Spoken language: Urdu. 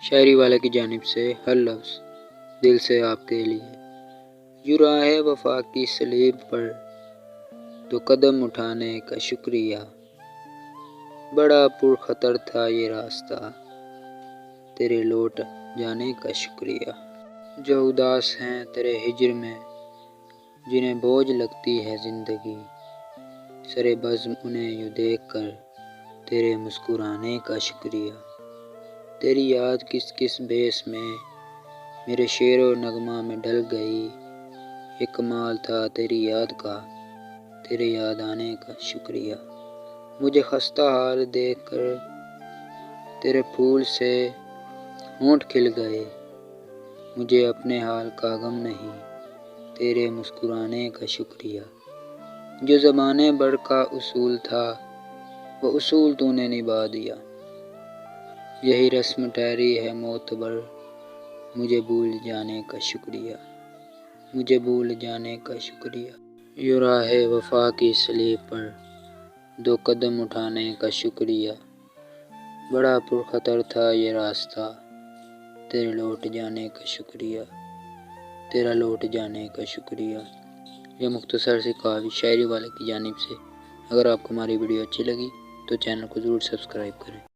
شاعری والے کی جانب سے ہر لفظ دل سے آپ کے لیے۔ یوں راہ وفا کی صلیب پر دو قدم اٹھانے کا شکریہ، بڑا پرخطر تھا یہ راستہ، تیرے لوٹ جانے کا شکریہ۔ جو اداس ہیں تیرے ہجر میں، جنہیں بوجھ لگتی ہے زندگی، سرے بزم انہیں یوں دیکھ کر تیرے مسکرانے کا شکریہ۔ تیری یاد کس کس بیس میں میرے شعر و نغمہ میں ڈل گئی، یہ کمال تھا تیری یاد کا، تیرے یاد آنے کا شکریہ۔ مجھے خستہ حال دیکھ کر تیرے پھول سے ہونٹ کھل گئے، مجھے اپنے حال کا غم نہیں، تیرے مسکرانے کا شکریہ۔ جو زمانے بھر کا اصول تھا وہ اصول تو نے نبھا دیا، یہی رسم ٹھہری ہے معتبر، مجھے بھول جانے کا شکریہ، مجھے بھول جانے کا شکریہ۔ یوں راہ وفا کی صلیب پر دو قدم اٹھانے کا شکریہ، بڑا پرخطر تھا یہ راستہ، تیرے لوٹ جانے کا شکریہ، تیرا لوٹ جانے کا شکریہ۔ یہ مختصر سی کہاوی شاعری والے کی جانب سے۔ اگر آپ کو ہماری ویڈیو اچھی لگی تو چینل کو ضرور سبسکرائب کریں۔